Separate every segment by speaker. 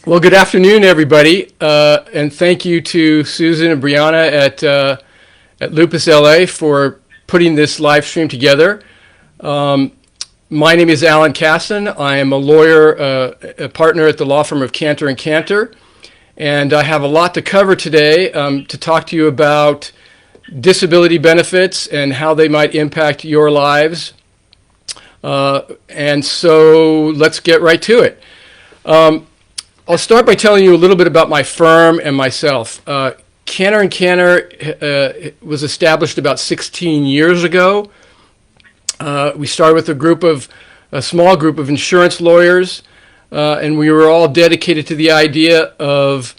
Speaker 1: Well, good afternoon, everybody, and thank you to Susan and Brianna at Lupus LA for putting this live stream together. My name is Alan Kassan. I am a lawyer, a partner at the law firm of Kantor Kantor, and I have a lot to cover today to talk to you about disability benefits and how they might impact your lives. And so let's get right to it. I'll start by telling you a little bit about my firm and myself. Kantor Kantor was established about 16 years ago. We started with a small group of insurance lawyers, and we were all dedicated to the idea of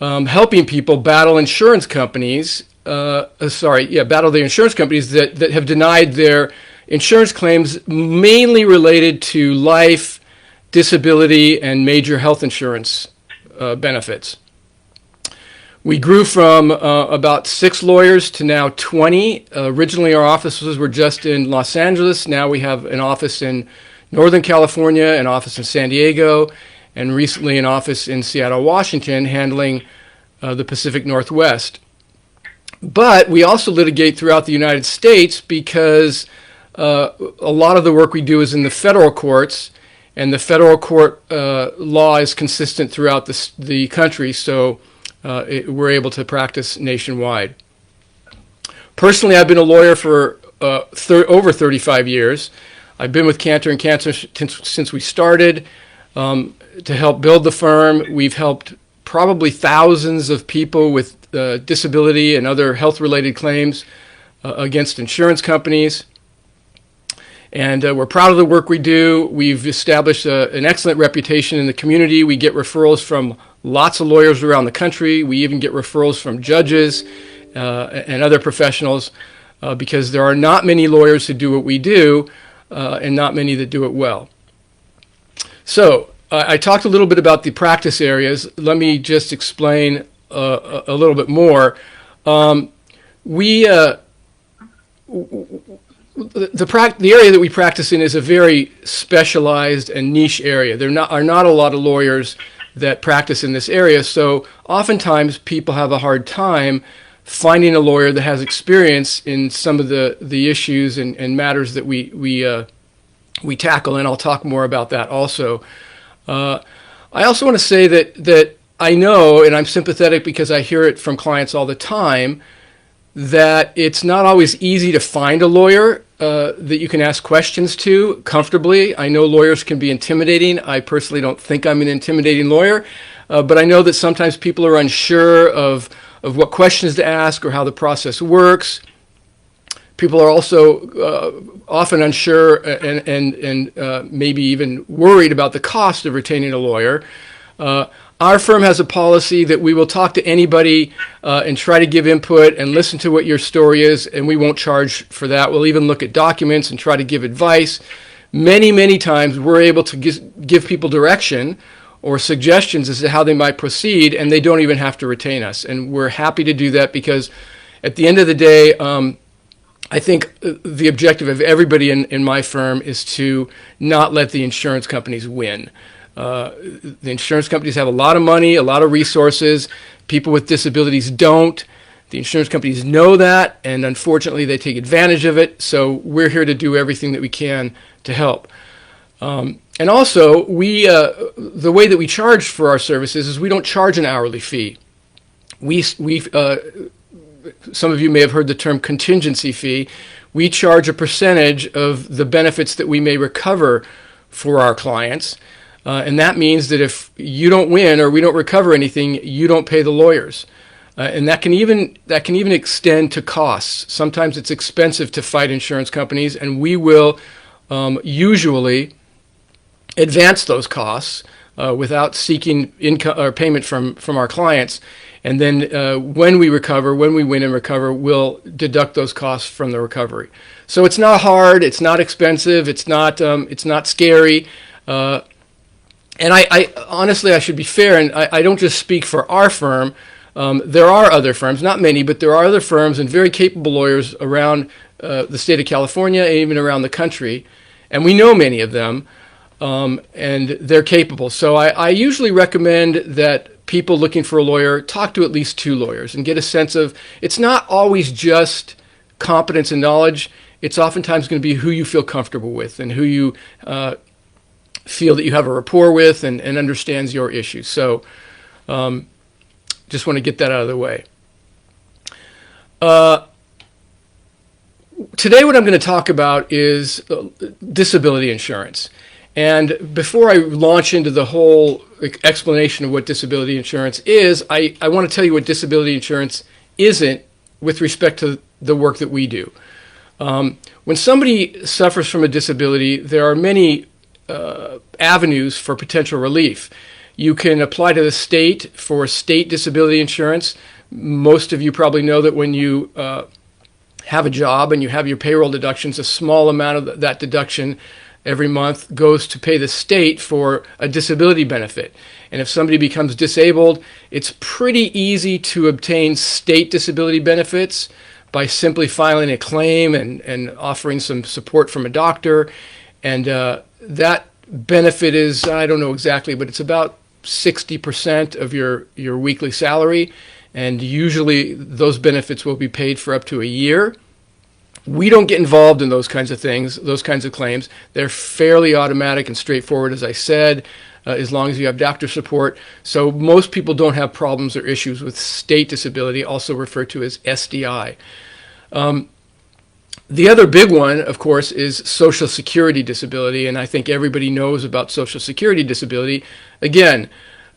Speaker 1: helping people battle insurance companies. Battle the insurance companies that have denied their insurance claims, mainly related to life, disability, and major health insurance benefits. We grew from about 6 lawyers to now 20. Originally, our offices were just in Los Angeles. Now we have an office in Northern California, an office in San Diego, and recently an office in Seattle, Washington, handling the Pacific Northwest. But we also litigate throughout the United States because a lot of the work we do is in the federal courts, and the federal court law is consistent throughout the country, so we're able to practice nationwide. Personally, I've been a lawyer for over 35 years. I've been with Kantor Kantor since we started to help build the firm. We've helped probably thousands of people with disability and other health-related claims against insurance companies. And we're proud of the work we do. We've established an excellent reputation in the community. We get referrals from lots of lawyers around the country. We even get referrals from judges and other professionals because there are not many lawyers who do what we do and not many that do it well. So I talked a little bit about the practice areas. Let me just explain a little bit more. The area that we practice in is a very specialized and niche area. There are not a lot of lawyers that practice in this area, so oftentimes people have a hard time finding a lawyer that has experience in some of the issues and matters that we tackle, and I'll talk more about that also. I also want to say that I know, and I'm sympathetic because I hear it from clients all the time, that it's not always easy to find a lawyer that you can ask questions to comfortably. I know lawyers can be intimidating. I personally don't think I'm an intimidating lawyer, but I know that sometimes people are unsure of what questions to ask or how the process works. People are also often unsure and maybe even worried about the cost of retaining a lawyer. Our firm has a policy that we will talk to anybody and try to give input and listen to what your story is, and we won't charge for that. We'll even look at documents and try to give advice. Many, many times we're able to give people direction or suggestions as to how they might proceed, and they don't even have to retain us. And we're happy to do that because at the end of the day, I think the objective of everybody in my firm is to not let the insurance companies win. The insurance companies have a lot of money, a lot of resources. People with disabilities don't. The insurance companies know that, and unfortunately they take advantage of it. So we're here to do everything that we can to help. And also, the way that we charge for our services is we don't charge an hourly fee. Some of you may have heard the term contingency fee. We charge a percentage of the benefits that we may recover for our clients. And that means that if you don't win or we don't recover anything, you don't pay the lawyers. And that can even extend to costs. Sometimes it's expensive to fight insurance companies, and we will usually advance those costs without seeking income or payment from our clients. And then when we win and recover, we'll deduct those costs from the recovery. So it's not hard, it's not expensive, it's not scary. And I honestly, I should be fair, and I don't just speak for our firm. There are other firms, not many, but there are other firms and very capable lawyers around the state of California and even around the country, and we know many of them. and they're capable. So I usually recommend that people looking for a lawyer talk to at least 2 lawyers and get a sense of, it's not always just competence and knowledge. It's oftentimes going to be who you feel comfortable with and who you feel that you have a rapport with and understands your issues. So just want to get that out of the way. Today what I'm going to talk about is disability insurance. And before I launch into the whole explanation of what disability insurance is, I want to tell you what disability insurance isn't with respect to the work that we do. When somebody suffers from a disability, there are many avenues for potential relief. You can apply to the state for state disability insurance. Most of you probably know that when you have a job and you have your payroll deductions, a small amount of that deduction every month goes to pay the state for a disability benefit. And if somebody becomes disabled, it's pretty easy to obtain state disability benefits by simply filing a claim and offering some support from a doctor. And that benefit is, I don't know exactly, but it's about 60% of your weekly salary. And usually those benefits will be paid for up to a year. We don't get involved in those kinds of things, those kinds of claims. They're fairly automatic and straightforward, as I said, as long as you have doctor support. So most people don't have problems or issues with state disability, also referred to as SDI. The other big one, of course, is Social Security disability, and I think everybody knows about Social Security disability. Again,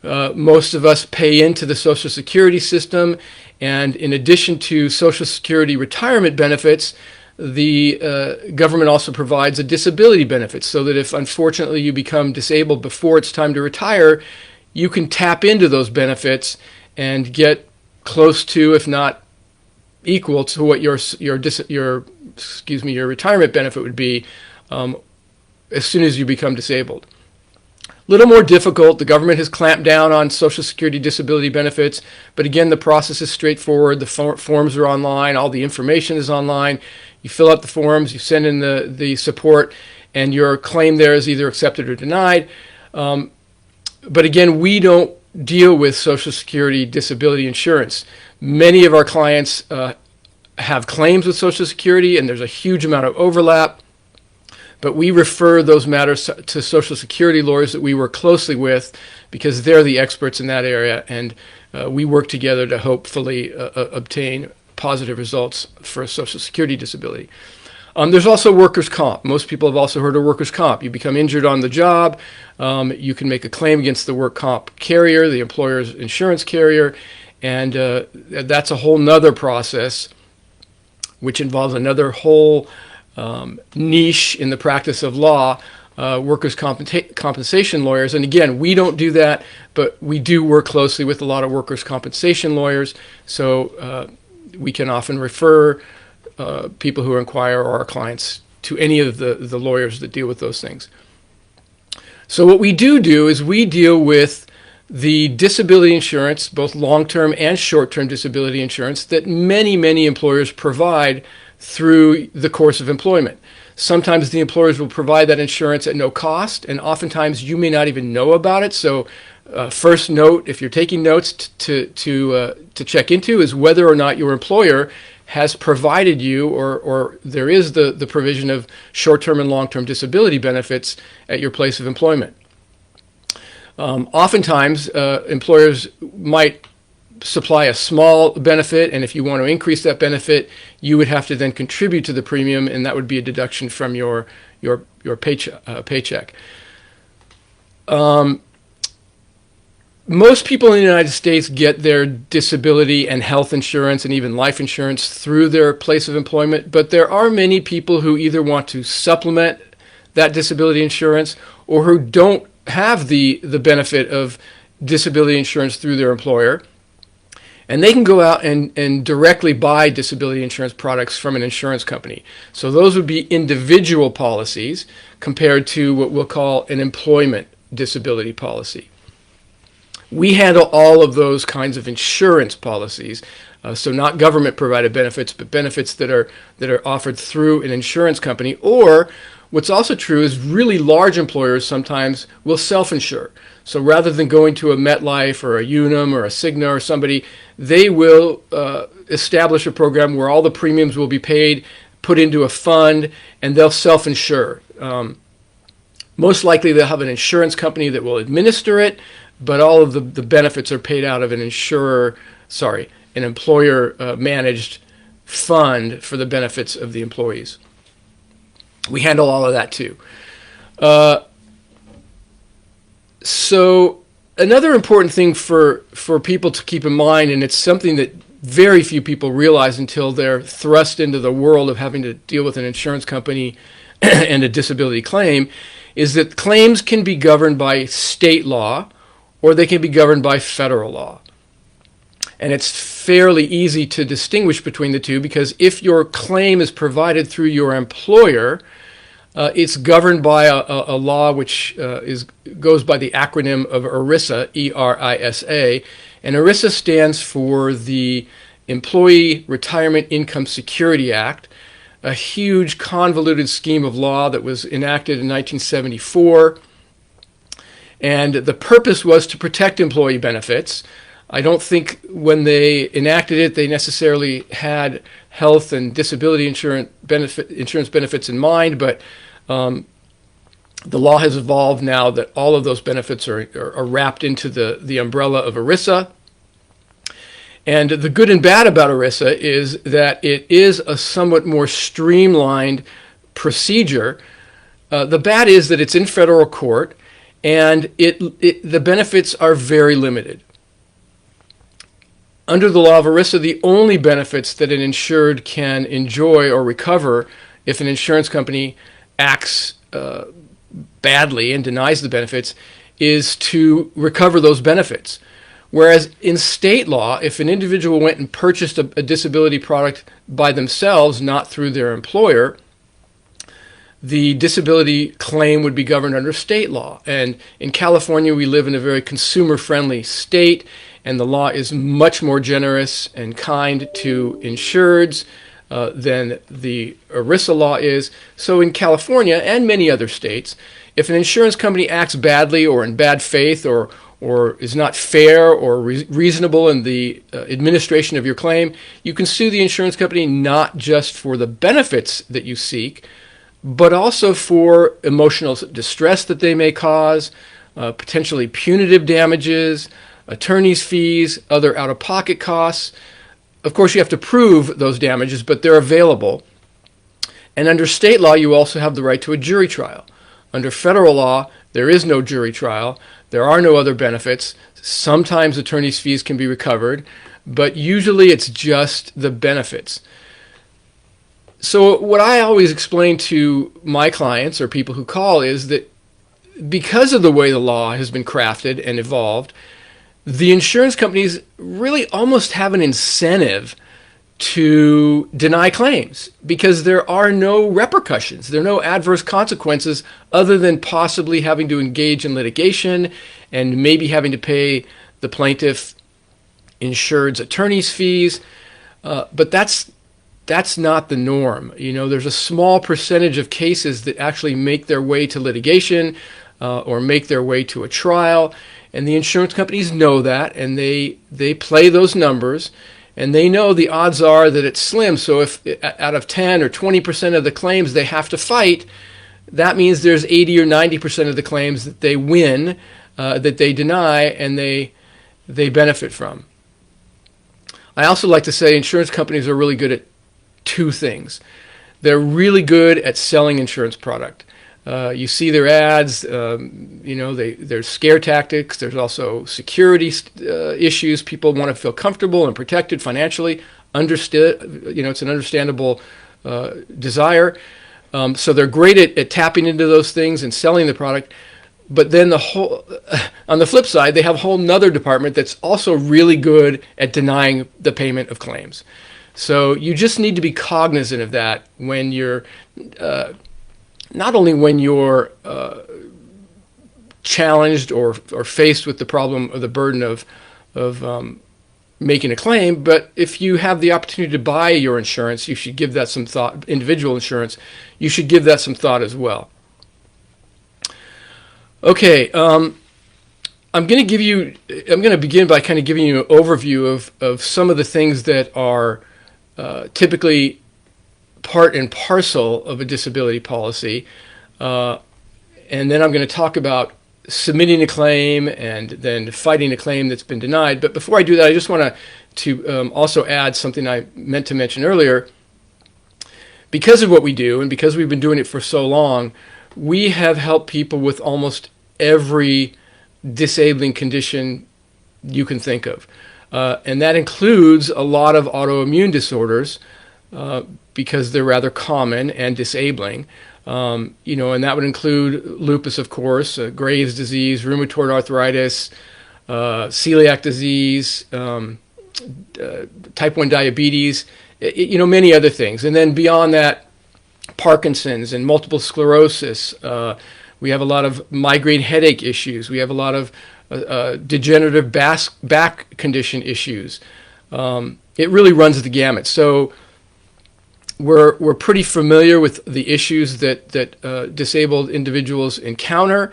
Speaker 1: most of us pay into the Social Security system, and in addition to Social Security retirement benefits, the government also provides a disability benefit, so that if unfortunately you become disabled before it's time to retire, you can tap into those benefits and get close to, if not equal to, what your retirement benefit would be as soon as you become disabled. A little more difficult. The government has clamped down on Social Security disability benefits, but again, the process is straightforward. The forms are online. All the information is online. You fill out the forms, you send in the support, and your claim there is either accepted or denied. But again, we don't deal with Social Security disability insurance. Many of our clients have claims with Social Security, and there's a huge amount of overlap. But we refer those matters to Social Security lawyers that we work closely with, because they're the experts in that area, and we work together to hopefully obtain positive results for Social Security disability. There's also workers' comp. Most people have also heard of workers' comp. You become injured on the job. You can make a claim against the work comp carrier, the employer's insurance carrier, and that's a whole nother process, which involves another whole niche in the practice of law, workers' compensation lawyers. And again, we don't do that, but we do work closely with a lot of workers' compensation lawyers, so we can often refer people who inquire or our clients to any of the lawyers that deal with those things. So what we do is we deal with the disability insurance, both long-term and short-term disability insurance, that many, many employers provide through the course of employment. Sometimes the employers will provide that insurance at no cost, and oftentimes you may not even know about it. So first note, if you're taking notes, to check into is whether or not your employer has provided you, or there is the provision of short-term and long-term disability benefits at your place of employment. Oftentimes, employers might supply a small benefit, and if you want to increase that benefit, you would have to then contribute to the premium, and that would be a deduction from your paycheck. Most people in the United States get their disability and health insurance and even life insurance through their place of employment, but there are many people who either want to supplement that disability insurance or who don't have the benefit of disability insurance through their employer. And they can go out and directly buy disability insurance products from an insurance company. So those would be individual policies compared to what we'll call an employment disability policy. We handle all of those kinds of insurance policies. So not government-provided benefits, but benefits that are offered through an insurance company. Or what's also true is really large employers sometimes will self-insure. So rather than going to a MetLife or a Unum or a Cigna or somebody, they will establish a program where all the premiums will be paid, put into a fund, and they'll self-insure. Most likely they'll have an insurance company that will administer it, but all of the benefits are paid out of an employer managed fund for the benefits of the employees. We handle all of that too. So another important thing for people to keep in mind, and it's something that very few people realize until they're thrust into the world of having to deal with an insurance company and a disability claim, is that claims can be governed by state law or they can be governed by federal law. And it's fairly easy to distinguish between the two, because if your claim is provided through your employer, it's governed by a law which goes by the acronym of ERISA, E-R-I-S-A. And ERISA stands for the Employee Retirement Income Security Act, a huge convoluted scheme of law that was enacted in 1974. And the purpose was to protect employee benefits. I don't think when they enacted it, they necessarily had health and disability insurance benefits in mind, but the law has evolved now that all of those benefits are wrapped into the umbrella of ERISA. And the good and bad about ERISA is that it is a somewhat more streamlined procedure. The bad is that it's in federal court, and the benefits are very limited. Under the law of ERISA, the only benefits that an insured can enjoy or recover if an insurance company acts badly and denies the benefits is to recover those benefits. Whereas in state law, if an individual went and purchased a disability product by themselves, not through their employer, the disability claim would be governed under state law. And in California, we live in a very consumer-friendly state, and the law is much more generous and kind to insureds than the ERISA law is. So in California and many other states, if an insurance company acts badly or in bad faith or is not fair or reasonable in the administration of your claim, you can sue the insurance company not just for the benefits that you seek, but also for emotional distress that they may cause, potentially punitive damages, attorney's fees, other out-of-pocket costs. Of course, you have to prove those damages, but they're available. And under state law, you also have the right to a jury trial. Under federal law, there is no jury trial. There are no other benefits. Sometimes attorney's fees can be recovered, but usually it's just the benefits. So what I always explain to my clients or people who call is that because of the way the law has been crafted and evolved, the insurance companies really almost have an incentive to deny claims because there are no repercussions. There are no adverse consequences other than possibly having to engage in litigation and maybe having to pay the plaintiff insured's attorney's fees. But that's not the norm. You know, there's a small percentage of cases that actually make their way to litigation or make their way to a trial. And the insurance companies know that, and they play those numbers, and they know the odds are that it's slim. So if out of 10 or 20% of the claims they have to fight, that means there's 80 or 90% of the claims that they win, that they deny, and they benefit from. I also like to say insurance companies are really good at two things. They're really good at selling insurance product. You see their ads, there's scare tactics. There's also security issues. People want to feel comfortable and protected financially. It's an understandable desire. So they're great at tapping into those things and selling the product. But then on the flip side, they have a whole nother department that's also really good at denying the payment of claims. So you just need to be cognizant of that when you're not only when you're challenged or faced with the problem or the burden of making a claim. But if you have the opportunity to buy your insurance, you should give that some thought. Individual insurance, you should give that some thought as well. Okay, I'm going to begin by kind of giving you an overview of some of the things that are typically part and parcel of a disability policy, and then I'm going to talk about submitting a claim and then fighting a claim that's been denied. But before I do that, I just want to also add something I meant to mention earlier. Because of what we do, and because we've been doing it for so long, we have helped people with almost every disabling condition you can think of. And that includes a lot of autoimmune disorders because they're rather common and disabling. And that would include lupus, of course, Graves' disease, rheumatoid arthritis, celiac disease, type 1 diabetes, many other things. And then beyond that, Parkinson's and multiple sclerosis. We have a lot of migraine headache issues. We have a lot of degenerative back condition issues. It really runs the gamut. So we're pretty familiar with the issues that disabled individuals encounter.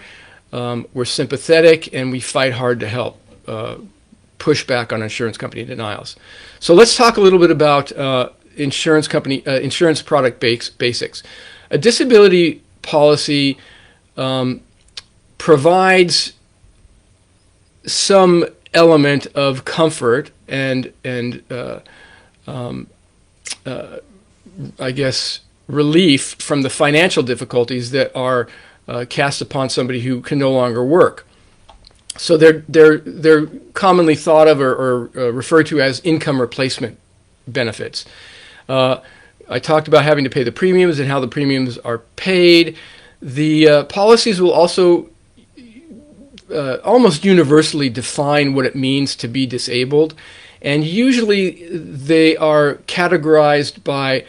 Speaker 1: We're sympathetic, and we fight hard to help push back on insurance company denials. So let's talk a little bit about insurance product basics. A disability policy provides some element of comfort and I guess relief from the financial difficulties that are cast upon somebody who can no longer work. So they're commonly thought of or referred to as income replacement benefits. I talked about having to pay the premiums and how the premiums are paid. The policies will also almost universally define what it means to be disabled, and usually they are categorized by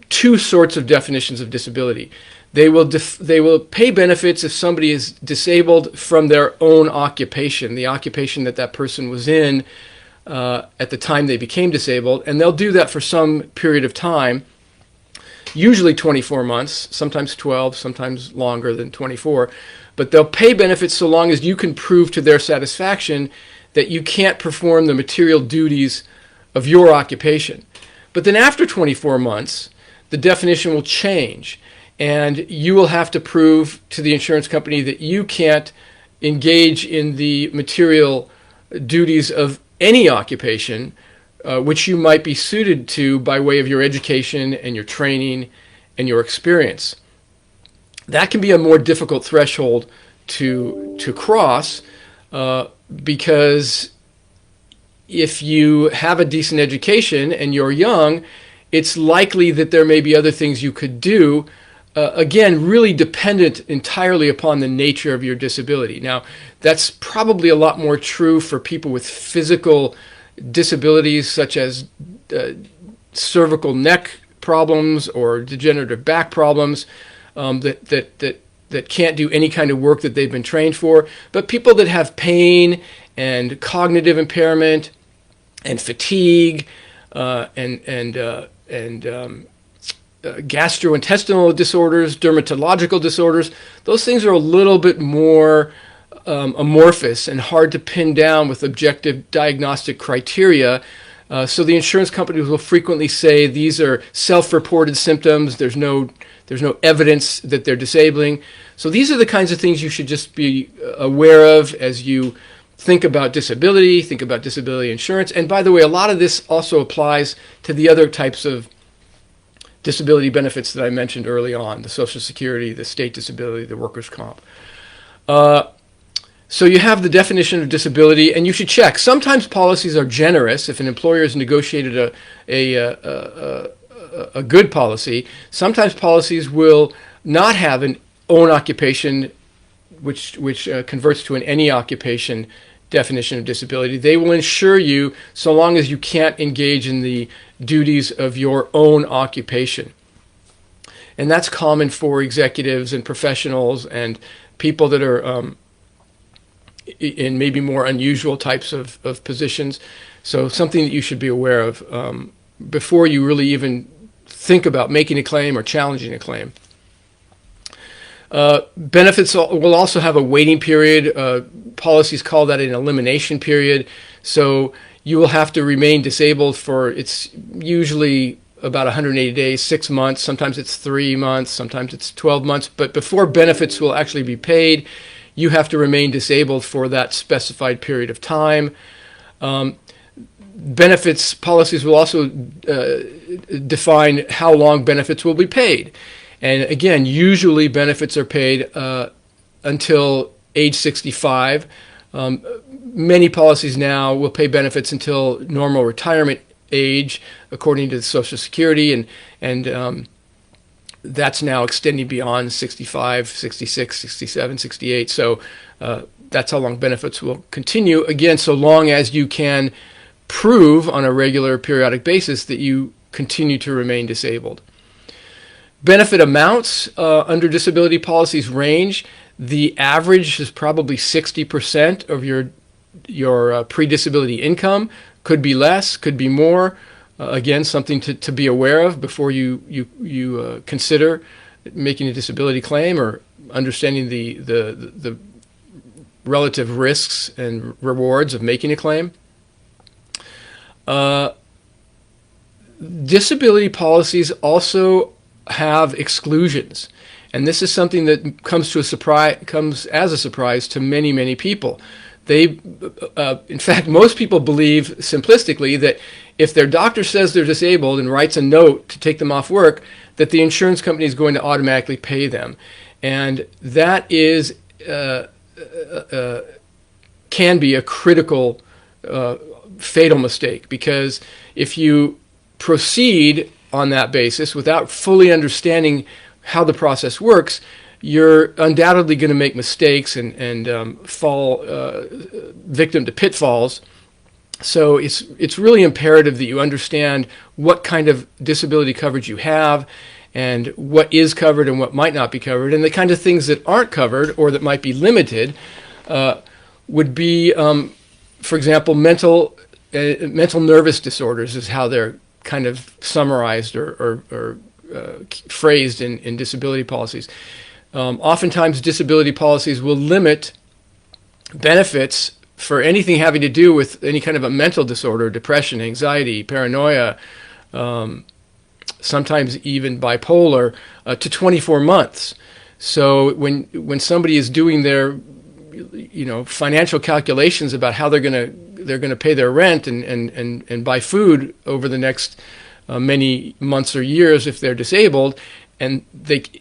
Speaker 1: two sorts of definitions of disability. They will pay benefits if somebody is disabled from their own occupation, the occupation that person was in at the time they became disabled, and they'll do that for some period of time, usually 24 months, sometimes 12, sometimes longer than 24. But they'll pay benefits so long as you can prove to their satisfaction that you can't perform the material duties of your occupation. But then after 24 months, the definition will change, and you will have to prove to the insurance company that you can't engage in the material duties of any occupation which you might be suited to by way of your education and your training and your experience. That can be a more difficult threshold to cross because if you have a decent education and you're young, it's likely that there may be other things you could do, again, really dependent entirely upon the nature of your disability. Now, that's probably a lot more true for people with physical disabilities such as cervical neck problems or degenerative back problems that can't do any kind of work that they've been trained for. But people that have pain and cognitive impairment and fatigue and gastrointestinal disorders, dermatological disorders, those things are a little bit more amorphous and hard to pin down with objective diagnostic criteria. So the insurance companies will frequently say these are self-reported symptoms. There's no evidence that they're disabling. So these are the kinds of things you should just be aware of as you think about disability, think about disability insurance. And by the way, a lot of this also applies to the other types of disability benefits that I mentioned early on, the Social Security, the state disability, the workers' comp. So you have the definition of disability, and you should check. Sometimes policies are generous. If an employer has negotiated a good policy, sometimes policies will not have an own occupation, which converts to an any occupation definition of disability. They will insure you so long as you can't engage in the duties of your own occupation. And that's common for executives and professionals and people that are in maybe more unusual types of positions. So something that you should be aware of before you really even think about making a claim or challenging a claim. Benefits will also have a waiting period. Policies call that an elimination period. So you will have to remain disabled for, it's usually about 180 days, 6 months. Sometimes it's 3 months, sometimes it's 12 months. But before benefits will actually be paid, you have to remain disabled for that specified period of time. Benefits policies will also define how long benefits will be paid. And again, usually benefits are paid until age 65. Many policies now will pay benefits until normal retirement age, according to Social Security, and that's now extending beyond 65, 66, 67, 68. So that's how long benefits will continue. Again, so long as you can prove on a regular periodic basis that you continue to remain disabled. Benefit amounts under disability policies range. The average is probably 60% of your pre-disability income. Could be less, could be more. Again, something to be aware of before you consider making a disability claim or understanding the relative risks and rewards of making a claim. Disability policies also have exclusions, and this is something that comes as a surprise to many people. In fact, most people believe simplistically that if their doctor says they're disabled and writes a note to take them off work, that the insurance company is going to automatically pay them, and that is can be a critical, fatal mistake, because if you proceed on that basis without fully understanding how the process works, you're undoubtedly going to make mistakes and fall victim to pitfalls. So it's really imperative that you understand what kind of disability coverage you have and what is covered and what might not be covered, and the kind of things that aren't covered or that might be limited would be, for example, mental nervous disorders is how they're kind of summarized or phrased in disability policies. Oftentimes, disability policies will limit benefits for anything having to do with any kind of a mental disorder, depression, anxiety, paranoia, sometimes even bipolar, to 24 months. So when somebody is doing their financial calculations about how they're going to pay their rent and buy food over the next many months or years if they're disabled, and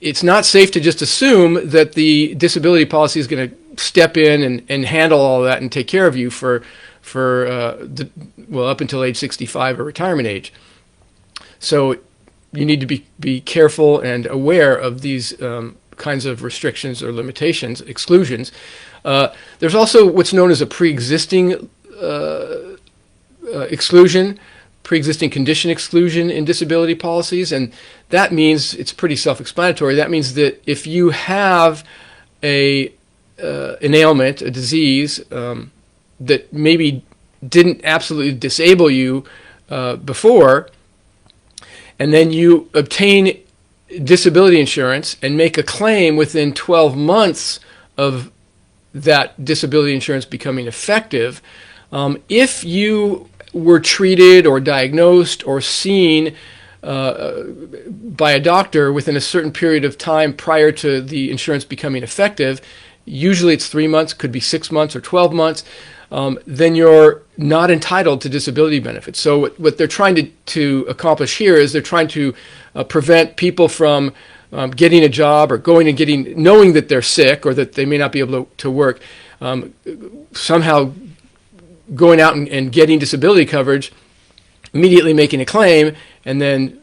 Speaker 1: it's not safe to just assume that the disability policy is going to step in and handle all that and take care of you for up until age 65 or retirement age. So you need to be careful and aware of these kinds of restrictions or limitations, exclusions. There's also what's known as a pre-existing exclusion, pre-existing condition exclusion in disability policies, and that means, it's pretty self-explanatory, that means that if you have an ailment, a disease that maybe didn't absolutely disable you before, and then you obtain disability insurance and make a claim within 12 months of that disability insurance becoming effective, if you were treated or diagnosed or seen by a doctor within a certain period of time prior to the insurance becoming effective, usually it's 3 months, could be 6 months or 12 months, then you're not entitled to disability benefits. So what they're trying to accomplish here is they're trying to prevent people from getting a job or knowing that they're sick or that they may not be able to work, somehow going out and getting disability coverage, immediately making a claim, and then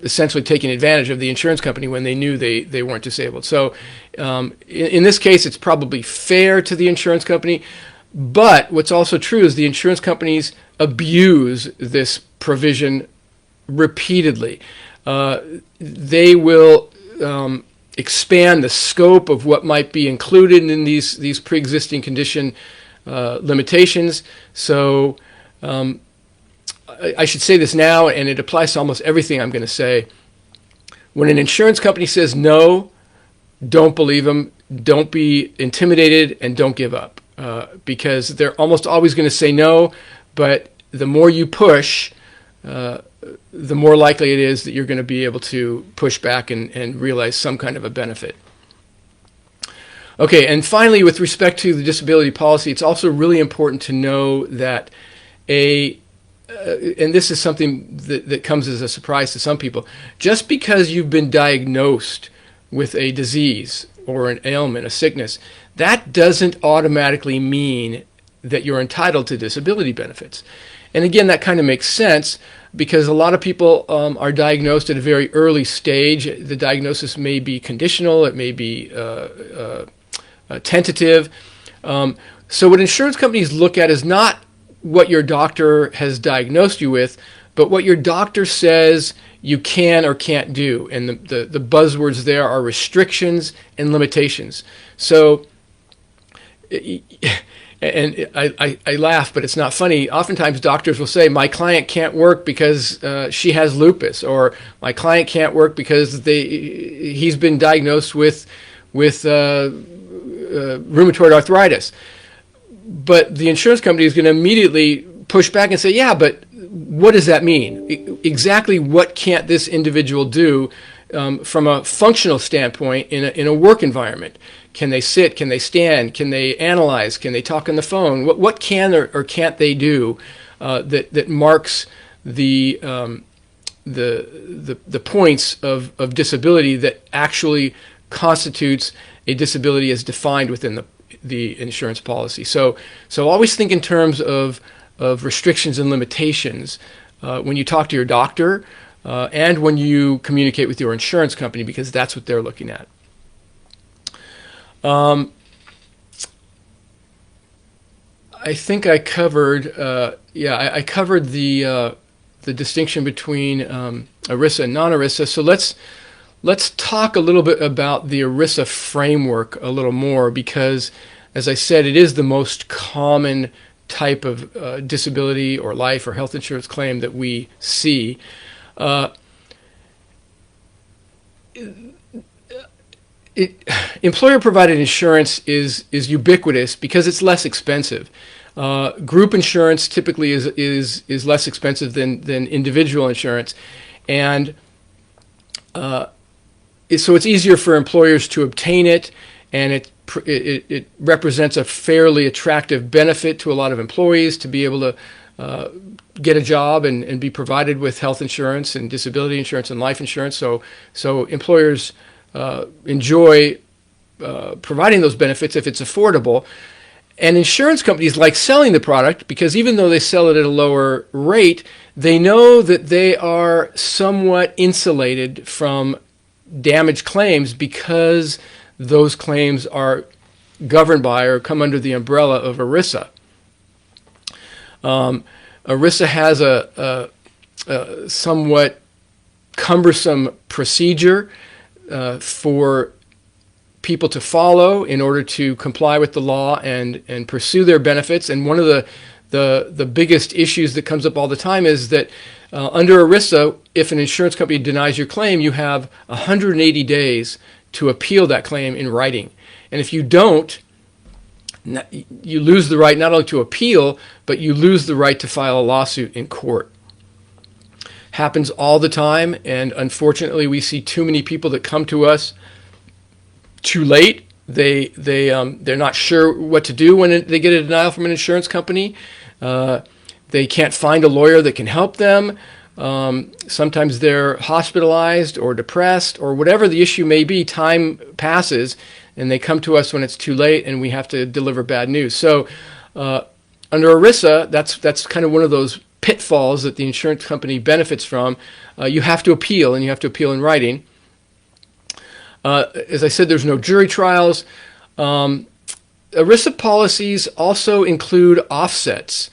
Speaker 1: essentially taking advantage of the insurance company when they knew they weren't disabled. So in this case, it's probably fair to the insurance company, but what's also true is the insurance companies abuse this provision repeatedly. They will expand the scope of what might be included in these pre-existing condition limitations. So I should say this now, and it applies to almost everything I'm going to say. When an insurance company says no, don't believe them, don't be intimidated, and don't give up, because they're almost always going to say no, but the more you push, the more likely it is that you're going to be able to push back and realize some kind of a benefit. Okay, and finally, with respect to the disability policy, it's also really important to know that and this is something that comes as a surprise to some people, just because you've been diagnosed with a disease or an ailment, a sickness, that doesn't automatically mean that you're entitled to disability benefits. And again, that kind of makes sense because a lot of people are diagnosed at a very early stage. The diagnosis may be conditional, it may be tentative. So what insurance companies look at is not what your doctor has diagnosed you with, but what your doctor says you can or can't do. And the buzzwords there are restrictions and limitations. So, and I laugh, but it's not funny. Oftentimes doctors will say, my client can't work because she has lupus, or my client can't work because he's been diagnosed with rheumatoid arthritis. But the insurance company is going to immediately push back and say, yeah, but what does that mean? Exactly what can't this individual do from a functional standpoint in a work environment? Can they sit? Can they stand? Can they analyze? Can they talk on the phone? What can or can't they do that marks the points of disability that actually constitutes a disability as defined within the insurance policy? So always think in terms of restrictions and limitations when you talk to your doctor and when you communicate with your insurance company, because that's what they're looking at. I think I covered, I covered the distinction between ERISA and non-ERISA. So let's talk a little bit about the ERISA framework a little more, because, as I said, it is the most common type of disability or life or health insurance claim that we see. Employer-provided insurance is ubiquitous because it's less expensive. Group insurance typically is less expensive than individual insurance, and so it's easier for employers to obtain it, and it represents a fairly attractive benefit to a lot of employees to be able to get a job and be provided with health insurance and disability insurance and life insurance. So employers enjoy providing those benefits if it's affordable. And insurance companies like selling the product because even though they sell it at a lower rate, they know that they are somewhat insulated from damage claims because those claims are governed by or come under the umbrella of ERISA. ERISA has a somewhat cumbersome procedure for people to follow in order to comply with the law and pursue their benefits. And one of the biggest issues that comes up all the time is that under ERISA, if an insurance company denies your claim, you have 180 days to appeal that claim in writing. And if you don't, you lose the right not only to appeal, but you lose the right to file a lawsuit in court. Happens all the time, and unfortunately we see too many people that come to us too late. They're not sure what to do when they get a denial from an insurance company. They can't find a lawyer that can help them. Sometimes they're hospitalized or depressed or whatever the issue may be. Time passes and they come to us when it's too late and we have to deliver bad news. So under ERISA, that's kind of one of those pitfalls that the insurance company benefits from. You have to appeal, and you have to appeal in writing. As I said, there's no jury trials. ERISA policies also include offsets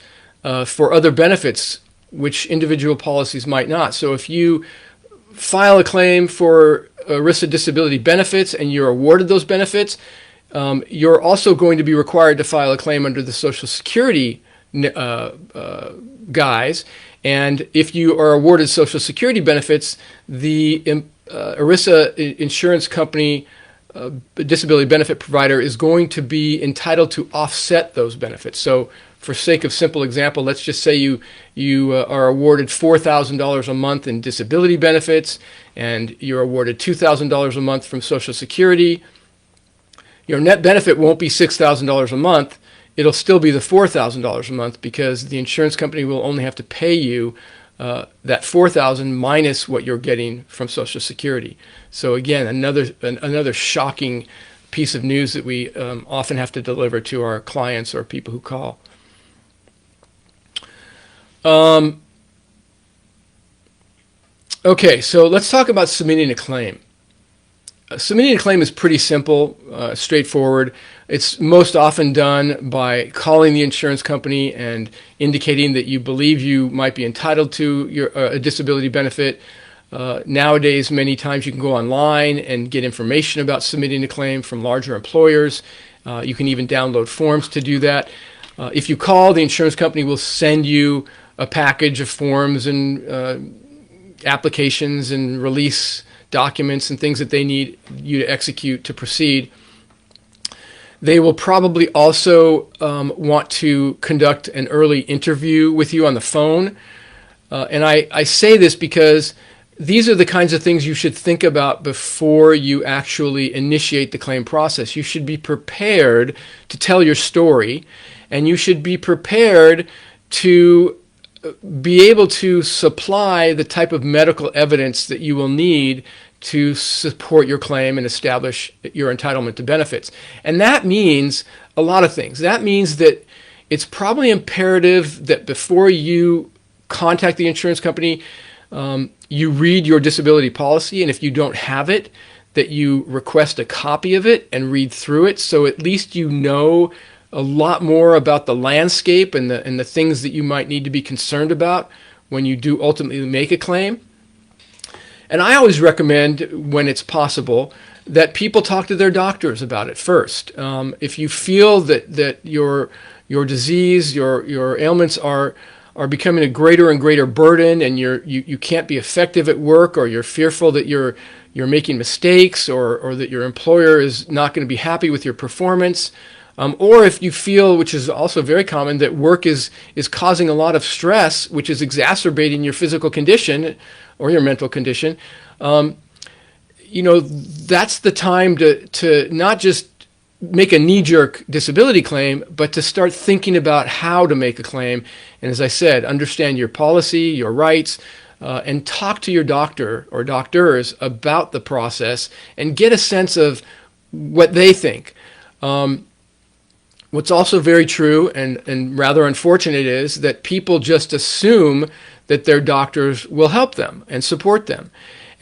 Speaker 1: for other benefits which individual policies might not. So if you file a claim for ERISA disability benefits and you're awarded those benefits, you're also going to be required to file a claim under the Social Security guise. And if you are awarded Social Security benefits, the ERISA insurance company disability benefit provider is going to be entitled to offset those benefits. So for sake of simple example, let's just say you are awarded $4,000 a month in disability benefits and you're awarded $2,000 a month from Social Security. Your net benefit won't be $6,000 a month. It'll still be the $4,000 a month because the insurance company will only have to pay you that $4,000 minus what you're getting from Social Security. So again, another shocking piece of news that we often have to deliver to our clients or people who call. Okay, so let's talk about submitting a claim. Submitting a claim is pretty simple, straightforward. It's most often done by calling the insurance company and indicating that you believe you might be entitled to a disability benefit. Nowadays, many times you can go online and get information about submitting a claim from larger employers. You can even download forms to do that. If you call, the insurance company will send you a package of forms and applications and release documents and things that they need you to execute to proceed. They will probably also want to conduct an early interview with you on the phone. And I say this because these are the kinds of things you should think about before you actually initiate the claim process. You should be prepared to tell your story, and you should be prepared to be able to supply the type of medical evidence that you will need to support your claim and establish your entitlement to benefits. And that means a lot of things. That means that it's probably imperative that before you contact the insurance company, you read your disability policy, and if you don't have it, that you request a copy of it and read through it, so at least you know a lot more about the landscape and the things that you might need to be concerned about when you do ultimately make a claim. And I always recommend, when it's possible, that people talk to their doctors about it first. If you feel that your disease, your ailments are becoming a greater and greater burden, and you can't be effective at work, or you're fearful that you're making mistakes, or that your employer is not going to be happy with your performance, or if you feel, which is also very common, that work is causing a lot of stress, which is exacerbating your physical condition or your mental condition, that's the time to not just make a knee-jerk disability claim, but to start thinking about how to make a claim. And as I said, understand your policy, your rights, and talk to your doctor or doctors about the process and get a sense of what they think. What's also very true and rather unfortunate is that people just assume that their doctors will help them and support them.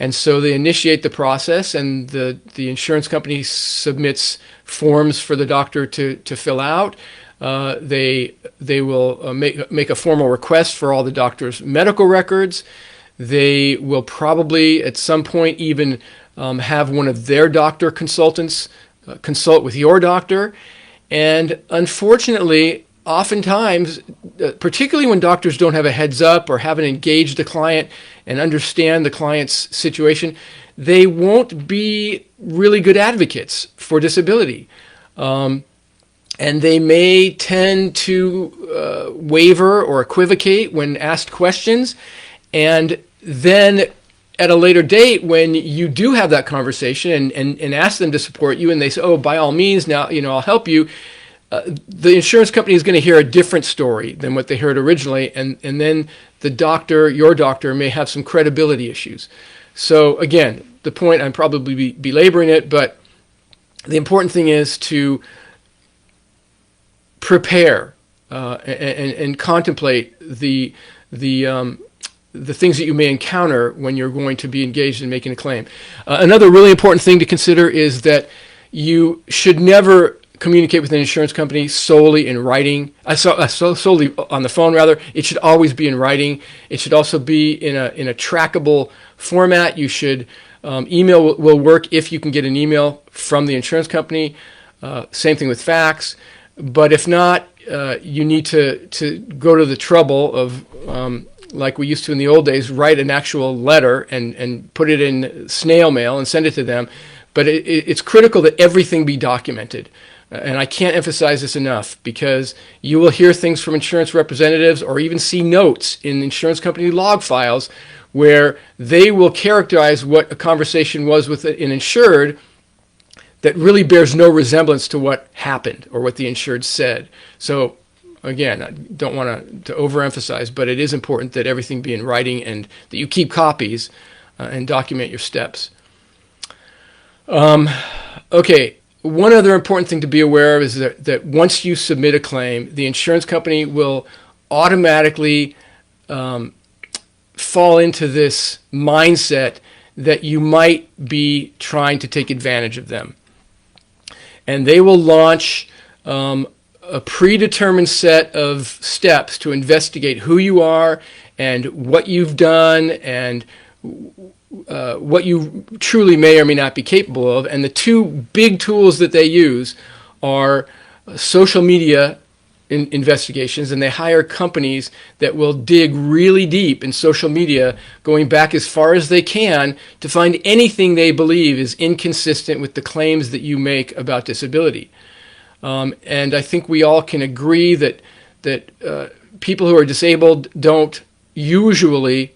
Speaker 1: And so they initiate the process, and the insurance company submits forms for the doctor to fill out. They will make a formal request for all the doctor's medical records. They will probably at some point even have one of their doctor consultants consult with your doctor. And unfortunately, oftentimes, particularly when doctors don't have a heads up or haven't engaged the client and understand the client's situation, they won't be really good advocates for disability. And they may tend to waver or equivocate when asked questions. And then at a later date, when you do have that conversation and ask them to support you, and they say, oh, by all means, now, I'll help you, the insurance company is going to hear a different story than what they heard originally, and then your doctor may have some credibility issues. So again, the point, I'm probably belaboring it, but the important thing is to prepare and contemplate the things that you may encounter when you're going to be engaged in making a claim. Another really important thing to consider is that you should never communicate with an insurance company solely in writing, solely on the phone rather. It should always be in writing. It should also be in a trackable format. You should Email will work if you can get an email from the insurance company. Same thing with fax. But if not, you need to go to the trouble of, like we used to in the old days, write an actual letter and put it in snail mail and send it to them. But it's critical that everything be documented. And I can't emphasize this enough, because you will hear things from insurance representatives or even see notes in insurance company log files where they will characterize what a conversation was with an insured that really bears no resemblance to what happened or what the insured said. So again, I don't want to overemphasize, but it is important that everything be in writing and that you keep copies and document your steps. Okay, one other important thing to be aware of is that once you submit a claim, the insurance company will automatically fall into this mindset that you might be trying to take advantage of them. And they will launch a predetermined set of steps to investigate who you are and what you've done and what you truly may or may not be capable of. And the two big tools that they use are social media investigations, and they hire companies that will dig really deep in social media, going back as far as they can to find anything they believe is inconsistent with the claims that you make about disability. And I think we all can agree that people who are disabled don't usually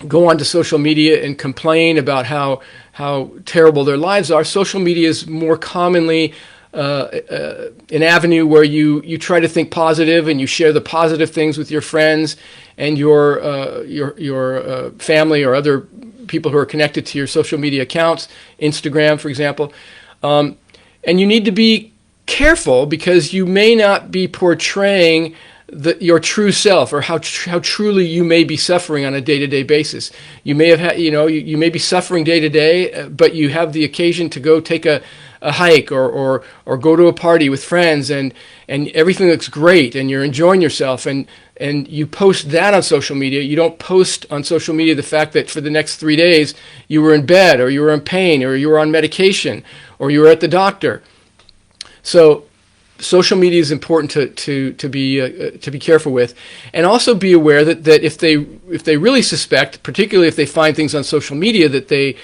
Speaker 1: go onto social media and complain about how terrible their lives are. Social media is more commonly an avenue where you try to think positive and you share the positive things with your friends and your family or other people who are connected to your social media accounts, Instagram, for example. And you need to be careful, because you may not be portraying your true self, or how truly you may be suffering on a day-to-day basis. You may have had, you may be suffering day to day, but you have the occasion to go take a hike or go to a party with friends, and everything looks great and you're enjoying yourself, and you post that on social media. You don't post on social media the fact that for the next 3 days you were in bed, or you were in pain, or you were on medication, or you were at the doctor. So social media is important to be careful with, and also be aware that if they really suspect, particularly if they find things on social media that they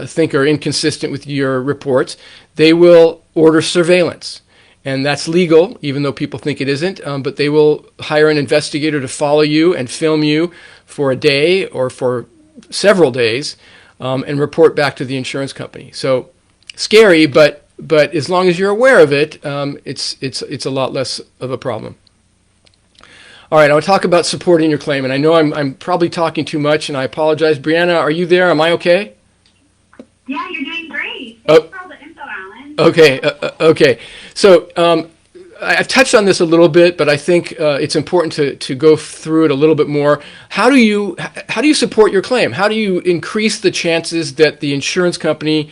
Speaker 1: think are inconsistent with your reports, they will order surveillance. And that's legal, even though people think it isn't, but they will hire an investigator to follow you and film you for a day or for several days, and report back to the insurance company. So scary, but as long as you're aware of it, it's a lot less of a problem. All right, I want to talk about supporting your claim, and I know I'm probably talking too much, and I apologize. Brianna, are you there? Am I okay?
Speaker 2: Yeah, you're doing great. Thanks for all the info, Alan.
Speaker 1: Okay. So I've touched on this a little bit, but I think it's important to go through it a little bit more. How do you support your claim? How do you increase the chances that the insurance company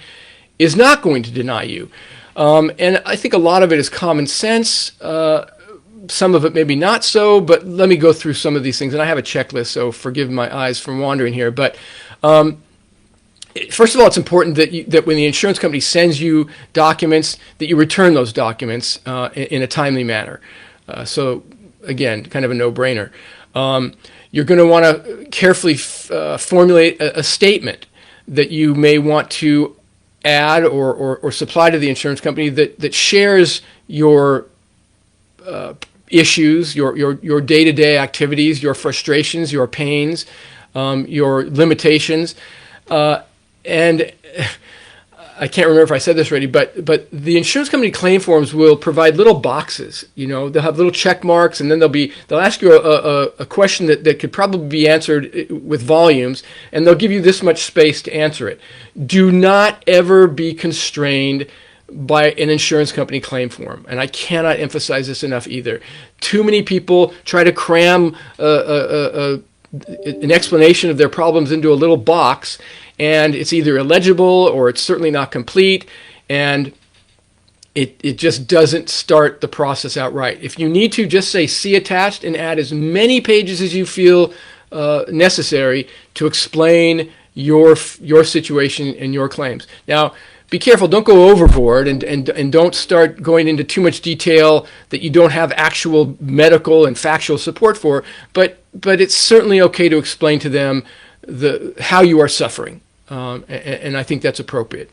Speaker 1: is not going to deny you? And I think a lot of it is common sense. Some of it maybe not so, but let me go through some of these things. And I have a checklist, so forgive my eyes from wandering here. But first of all, it's important that when the insurance company sends you documents, that you return those documents in a timely manner. So again, kind of a no-brainer. You're going to want to carefully formulate a statement that you may want to add or supply to the insurance company that shares your issues, your day-to-day activities, your frustrations, your pains, your limitations. And I can't remember if I said this already, but the insurance company claim forms will provide little boxes. They'll have little check marks, and then they'll ask you a question that could probably be answered with volumes, and they'll give you this much space to answer it. Do not ever be constrained by an insurance company claim form, and I cannot emphasize this enough either. Too many people try to cram an explanation of their problems into a little box, and it's either illegible or it's certainly not complete, and it just doesn't start the process out right. If you need to, just say "see attached" and add as many pages as you feel necessary to explain your situation and your claims. Now, be careful, don't go overboard and don't start going into too much detail that you don't have actual medical and factual support for, but it's certainly okay to explain to them how you are suffering, and I think that's appropriate.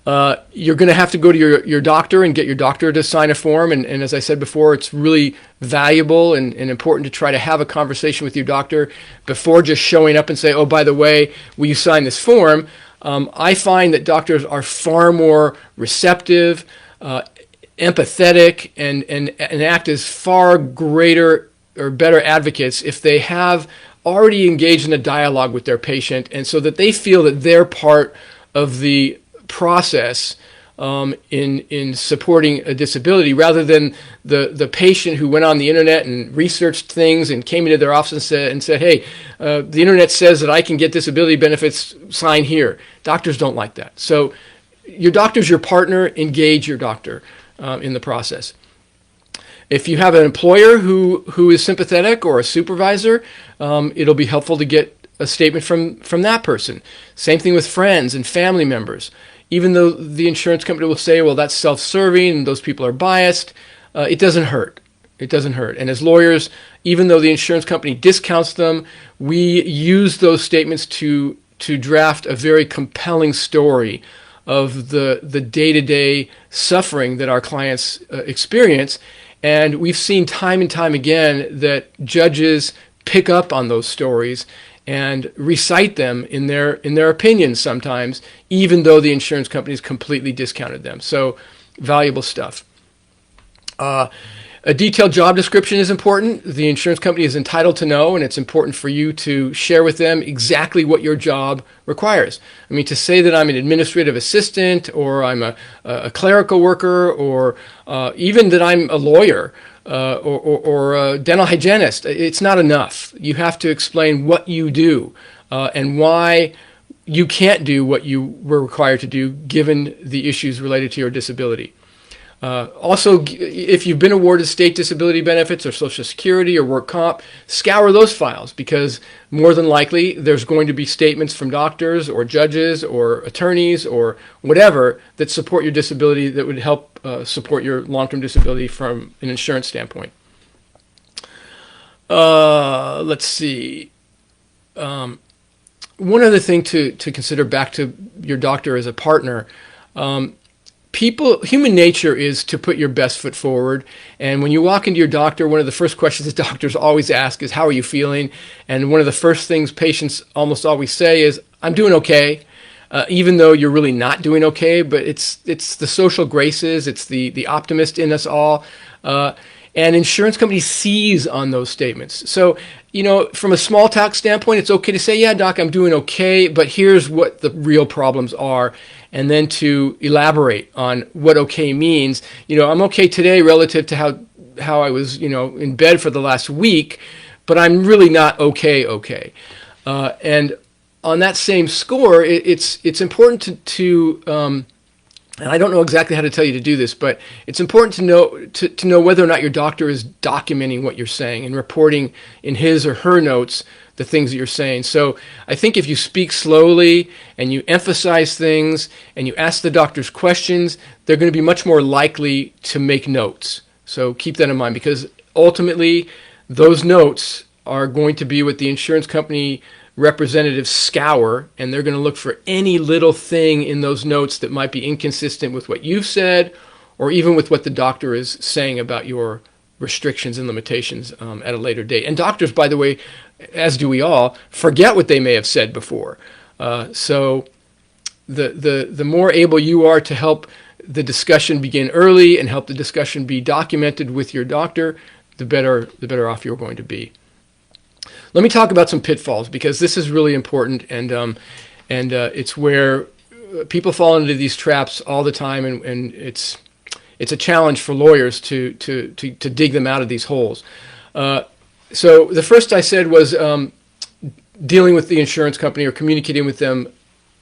Speaker 1: You're going to have to go to your doctor and get your doctor to sign a form, and as I said before, it's really valuable and important to try to have a conversation with your doctor before just showing up and say, oh, by the way, will you sign this form? I find that doctors are far more receptive, empathetic, and act as far greater or better advocates if they have already engaged in a dialogue with their patient, and so that they feel that they're part of the process in supporting a disability, rather than the patient who went on the internet and researched things and came into their office and said, hey, the internet says that I can get disability benefits, sign here. Doctors don't like that. So your doctor's your partner, engage your doctor in the process. If you have an employer who is sympathetic, or a supervisor, it'll be helpful to get a statement from that person. Same thing with friends and family members. Even though the insurance company will say, well, that's self-serving and those people are biased, it doesn't hurt. It doesn't hurt. And as lawyers, even though the insurance company discounts them, we use those statements to draft a very compelling story of the day-to-day suffering that our clients experience. And we've seen time and time again that judges pick up on those stories and recite them in their opinions sometimes, even though the insurance companies completely discounted them. So valuable stuff. A detailed job description is important. The insurance company is entitled to know, and it's important for you to share with them exactly what your job requires. I mean, to say that I'm an administrative assistant, or I'm a clerical worker, or even that I'm a lawyer, or a dental hygienist, it's not enough. You have to explain what you do and why you can't do what you were required to do given the issues related to your disability. Also, if you've been awarded state disability benefits or Social Security or work comp, scour those files, because more than likely there's going to be statements from doctors or judges or attorneys or whatever that support your disability, that would help support your long-term disability from an insurance standpoint. Let's see. One other thing to consider, back to your doctor as a partner. Human nature is to put your best foot forward. And when you walk into your doctor, one of the first questions that doctors always ask is, how are you feeling? And one of the first things patients almost always say is, I'm doing okay, even though you're really not doing okay. But it's the social graces, it's the optimist in us all. And insurance companies seize on those statements. So, from a small talk standpoint, it's okay to say, yeah, doc, I'm doing okay, but here's what the real problems are. And then to elaborate on what okay means. I'm okay today relative to how I was, in bed for the last week, but I'm really not okay. And on that same score, it's important to and I don't know exactly how to tell you to do this, but it's important to know whether or not your doctor is documenting what you're saying and reporting in his or her notes the things that you're saying. So I think if you speak slowly and you emphasize things and you ask the doctors questions, they're going to be much more likely to make notes. So keep that in mind, because ultimately those notes are going to be what the insurance company representatives scour, and they're going to look for any little thing in those notes that might be inconsistent with what you've said, or even with what the doctor is saying about your restrictions and limitations at a later date. And doctors, by the way, as do we all, forget what they may have said before. So the more able you are to help the discussion begin early and help the discussion be documented with your doctor, the better off you're going to be. Let me talk about some pitfalls, because this is really important, and it's where people fall into these traps all the time, and it's a challenge for lawyers to dig them out of these holes. So the first I said was dealing with the insurance company or communicating with them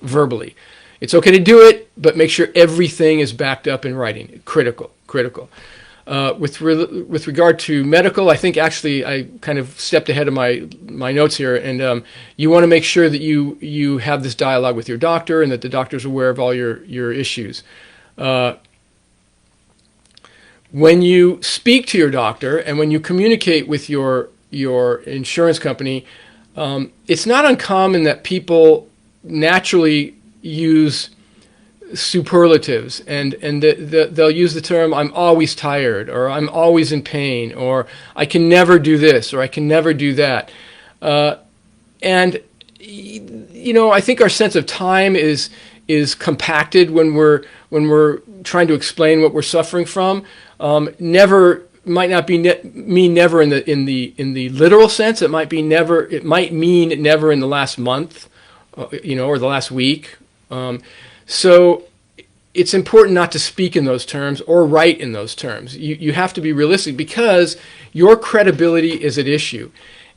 Speaker 1: verbally. It's okay to do it, but make sure everything is backed up in writing. Critical. With regard to medical, I think actually I kind of stepped ahead of my notes here, and you want to make sure that you have this dialogue with your doctor and that the doctor's aware of all your issues. When you speak to your doctor and when you communicate with your insurance company, it's not uncommon that people naturally use superlatives, and they'll use the term "I'm always tired," or "I'm always in pain," or "I can never do this," or "I can never do that." And I think our sense of time is compacted when we're trying to explain what we're suffering from. Never might not be mean never in the literal sense. It might be never. It might mean never in the last month, or the last week. So it's important not to speak in those terms or write in those terms. You have to be realistic because your credibility is at issue.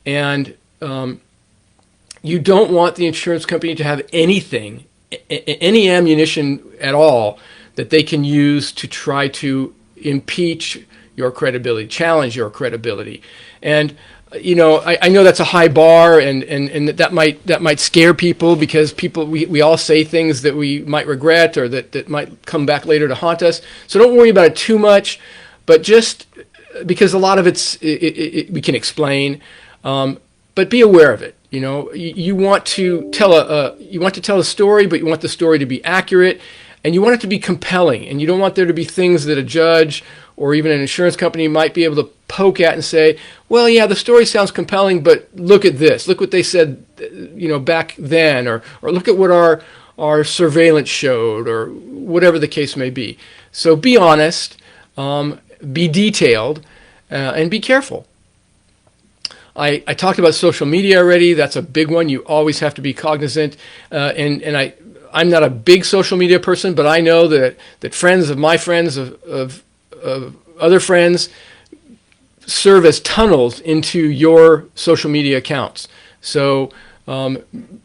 Speaker 1: And you don't want the insurance company to have anything, any ammunition at all that they can use to try to impeach your credibility, challenge your credibility. And I know that's a high bar, and that might scare people because we all say things that we might regret or that might come back later to haunt us. So don't worry about it too much, but just because a lot of we can explain, but be aware of it. You want to tell a story, but you want the story to be accurate, and you want it to be compelling, and you don't want there to be things that a judge or even an insurance company might be able to poke at and say, well, yeah, the story sounds compelling, but look at this. Look what they said, back then, or look at what our surveillance showed, or whatever the case may be. So be honest, be detailed, and be careful. I talked about social media already. That's a big one. You always have to be cognizant, and I'm not a big social media person, but I know that friends of my friends of other friends serve as tunnels into your social media accounts. So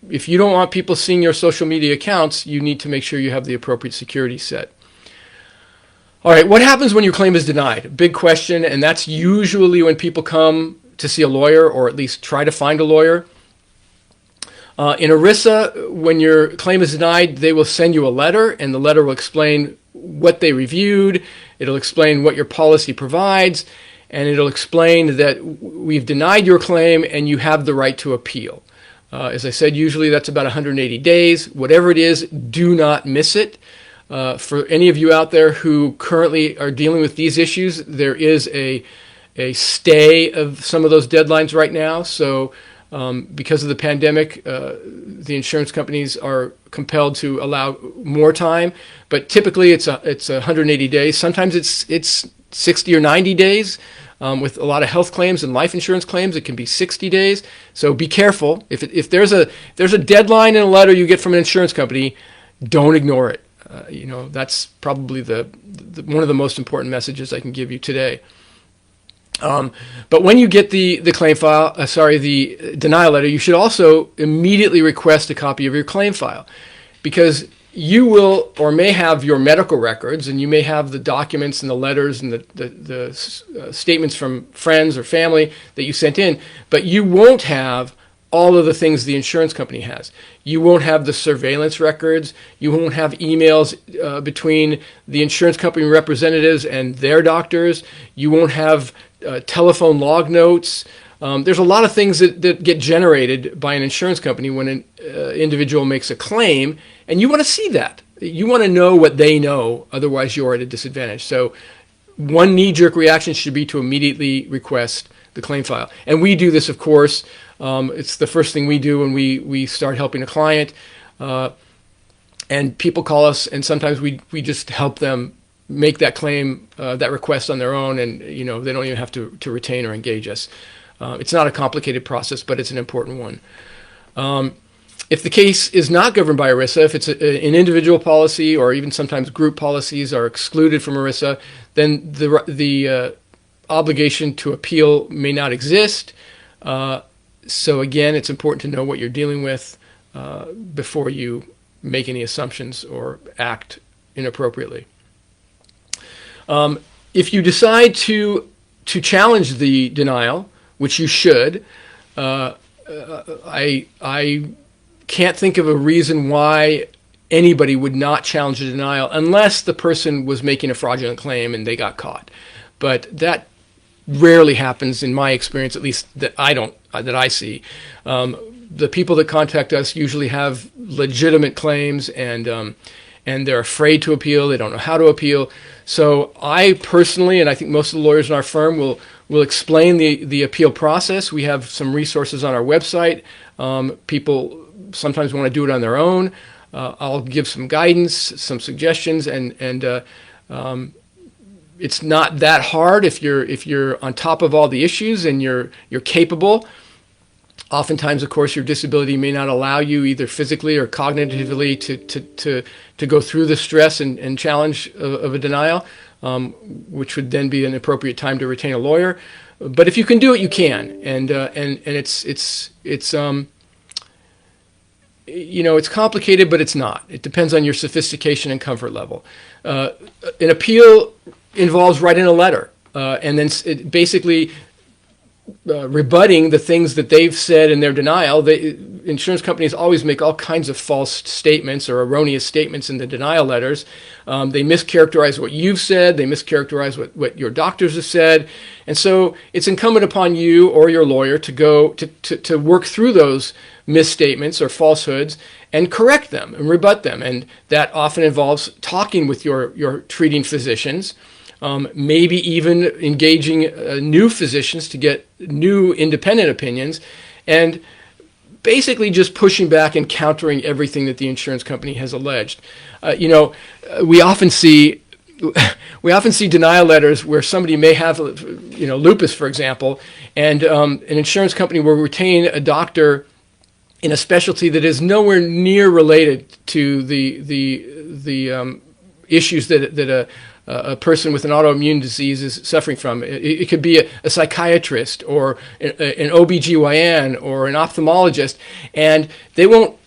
Speaker 1: if you don't want people seeing your social media accounts, you need to make sure you have the appropriate security set. All right, what happens when your claim is denied? Big question, and that's usually when people come to see a lawyer or at least try to find a lawyer. In ERISA, when your claim is denied, they will send you a letter, and the letter will explain what they reviewed. It'll explain what your policy provides, and it'll explain that we've denied your claim and you have the right to appeal. As I said, usually that's about 180 days. Whatever it is, do not miss it. For any of you out there who currently are dealing with these issues, there is a stay of some of those deadlines right now. So because of the pandemic, the insurance companies are compelled to allow more time, but typically it's 180 days. Sometimes it's 60 or 90 days. With a lot of health claims and life insurance claims, it can be 60 days. So be careful. If there's a deadline in a letter you get from an insurance company, don't ignore it. That's probably the one of the most important messages I can give you today. But when you get the claim file, the denial letter, you should also immediately request a copy of your claim file, because you will or may have your medical records, and you may have the documents and the letters and the statements from friends or family that you sent in, but you won't have all of the things the insurance company has. You won't have the surveillance records. You won't have emails between the insurance company representatives and their doctors. You won't have telephone log notes. There's a lot of things that get generated by an insurance company when an individual makes a claim, and you want to see that. You want to know what they know, otherwise you're at a disadvantage. So one knee-jerk reaction should be to immediately request the claim file. And we do this, of course. It's the first thing we do when we start helping a client. And people call us, and sometimes we just help them make that claim, that request on their own, and they don't even have to retain or engage us. It's not a complicated process, but it's an important one. If the case is not governed by ERISA, if it's an individual policy, or even sometimes group policies are excluded from ERISA, then the obligation to appeal may not exist. So again, it's important to know what you're dealing with before you make any assumptions or act inappropriately. if you decide to challenge the denial, which you should, I can't think of a reason why anybody would not challenge a denial unless the person was making a fraudulent claim and they got caught. But that rarely happens in my experience, at least that I see. The people that contact us usually have legitimate claims, and they're afraid to appeal. They don't know how to appeal. So I personally, and I think most of the lawyers in our firm, will explain the appeal process. We have some resources on our website. People sometimes want to do it on their own. I'll give some guidance, some suggestions, and it's not that hard if you're on top of all the issues and you're capable. Oftentimes, of course, your disability may not allow you either physically or cognitively to go through the stress and challenge of a denial, which would then be an appropriate time to retain a lawyer. But if you can do it, you can, and it's it's complicated, but it's not. It depends on your sophistication and comfort level. An appeal involves writing a letter, and then basically rebutting the things that they've said in their denial. Insurance companies always make all kinds of false statements or erroneous statements in the denial letters. They mischaracterize what you've said. They mischaracterize what your doctors have said. And so it's incumbent upon you or your lawyer to go to work through those misstatements or falsehoods and correct them and rebut them. And that often involves talking with your treating physicians, maybe even engaging new physicians to get new independent opinions, and basically just pushing back and countering everything that the insurance company has alleged. We often see denial letters where somebody may have, lupus, for example, and an insurance company will retain a doctor in a specialty that is nowhere near related to the issues that a person with an autoimmune disease is suffering from. It could be a psychiatrist or an OBGYN or an ophthalmologist, and they won't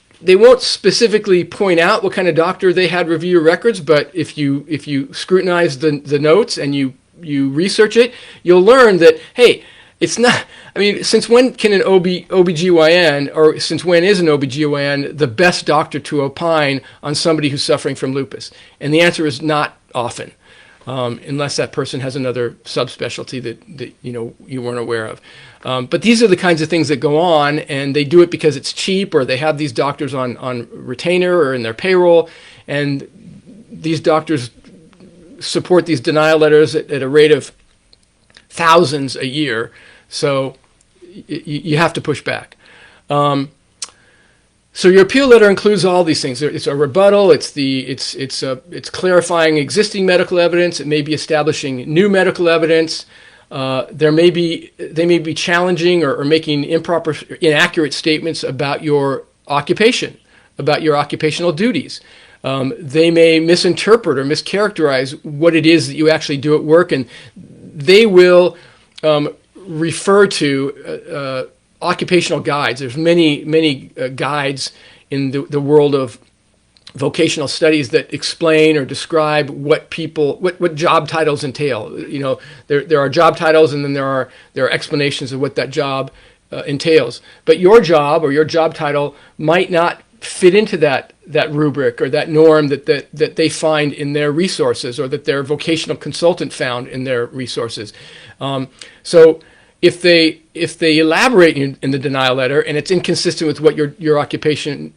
Speaker 1: specifically point out what kind of doctor they had review your records, but if you scrutinize the notes and you research it, you'll learn that, hey, it's not, since when can an OBGYN, or since when is an OBGYN the best doctor to opine on somebody who's suffering from lupus? And the answer is not often. Unless that person has another subspecialty that you weren't aware of. But these are the kinds of things that go on, and they do it because it's cheap, or they have these doctors on retainer or in their payroll, and these doctors support these denial letters at a rate of thousands a year. So you have to push back. So your appeal letter includes all these things. It's a rebuttal. It's clarifying existing medical evidence. It may be establishing new medical evidence. They may be challenging or making improper, inaccurate statements about your occupation, about your occupational duties. They may misinterpret or mischaracterize what it is that you actually do at work, and they will refer to occupational guides. There's many guides in the world of vocational studies that explain or describe what job titles entail. There are job titles, and then there are explanations of what that job entails. But your job or your job title might not fit into that rubric or that norm that they find in their resources, or that their vocational consultant found in their resources. So if they elaborate in the denial letter and it's inconsistent with what your occupation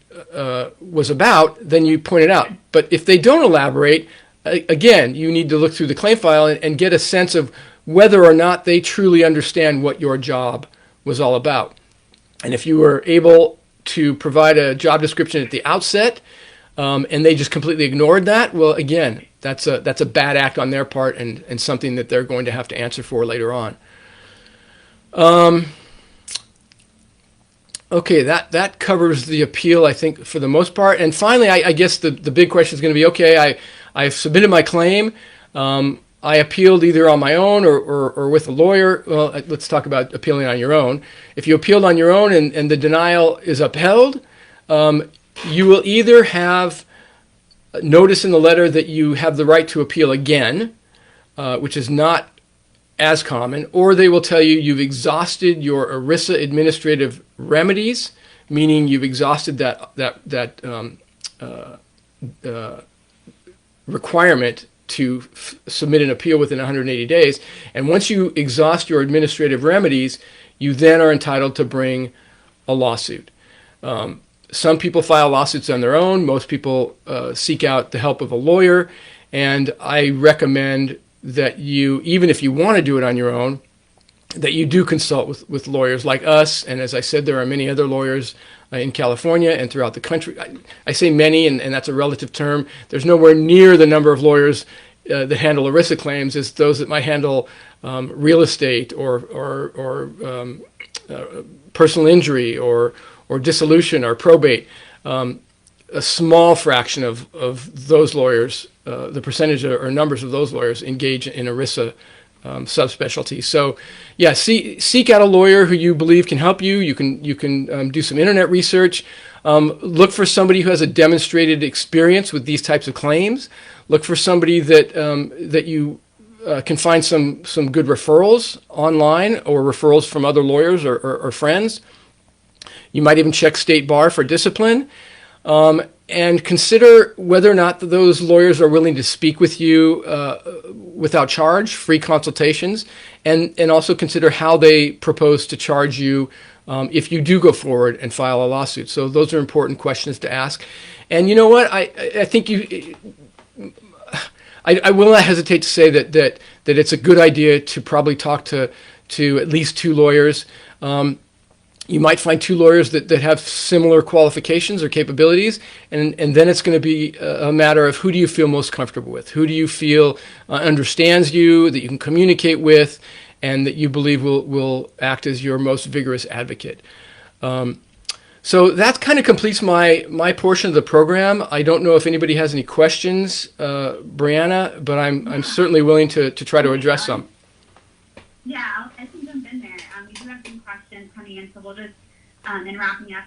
Speaker 1: was about, then you point it out. But if they don't elaborate, again, you need to look through the claim file and get a sense of whether or not they truly understand what your job was all about. And if you were able to provide a job description at the outset, and they just completely ignored that, well, again, that's a bad act on their part, and something that they're going to have to answer for later on. Okay, that covers the appeal, I think, for the most part. And finally, I guess the big question is going to be, okay, I've submitted my claim. I appealed either on my own or with a lawyer. Well, let's talk about appealing on your own. If you appealed on your own and the denial is upheld, you will either have notice in the letter that you have the right to appeal again, which is not as common, or they will tell you you've exhausted your ERISA administrative remedies, meaning you've exhausted that requirement to submit an appeal within 180 days. And once you exhaust your administrative remedies, you then are entitled to bring a lawsuit. Some people file lawsuits on their own. Most people seek out the help of a lawyer. And I recommend that you, even if you want to do it on your own, that you do consult with lawyers like us. And as I said, there are many other lawyers in California and throughout the country. I say many, and that's a relative term. There's nowhere near the number of lawyers that handle ERISA claims as those that might handle real estate or personal injury or dissolution or probate. A small fraction of those lawyers, the percentage or numbers of those lawyers engage in ERISA subspecialty. So, yeah, seek out a lawyer who you believe can help you. You can do some internet research. Look for somebody who has a demonstrated experience with these types of claims. Look for somebody that you can find some good referrals online or referrals from other lawyers or friends. You might even check State Bar for discipline. And consider whether or not those lawyers are willing to speak with you without charge, free consultations, and also consider how they propose to charge you if you do go forward and file a lawsuit. So those are important questions to ask. And you know what? I think I will not hesitate to say that it's a good idea to probably talk to at least two lawyers. You might find two lawyers that have similar qualifications or capabilities, and then it's going to be a matter of who do you feel most comfortable with? Who do you feel understands you, that you can communicate with, and that you believe will act as your most vigorous advocate? So that kind of completes my portion of the program. I don't know if anybody has any questions, Brianna, but I'm certainly willing to try to address some.
Speaker 2: Yeah, I can jump in there. We do have some questions coming in, so we'll just, in wrapping up,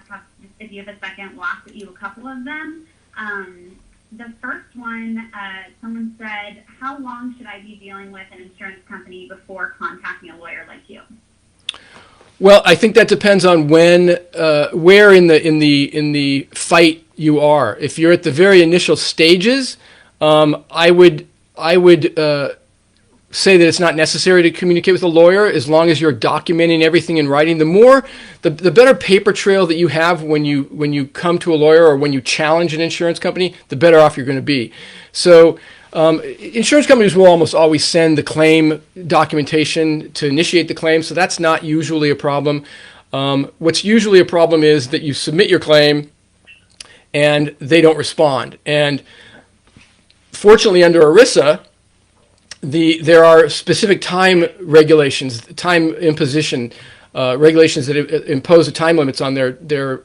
Speaker 2: if you have a second, we'll ask you a couple of them. The first one, someone said, how long should I be dealing with an insurance company before contacting a lawyer like you?
Speaker 1: Well, I think that depends on where in the fight you are. If you're at the very initial stages, I would say that it's not necessary to communicate with a lawyer as long as you're documenting everything in writing. The better paper trail that you have when you come to a lawyer or when you challenge an insurance company, the better off you're going to be. So insurance companies will almost always send the claim documentation to initiate the claim, so that's not usually a problem. What's usually a problem is that you submit your claim and they don't respond. And fortunately, under ERISA, there are specific time regulations, time imposition regulations that impose time limits on their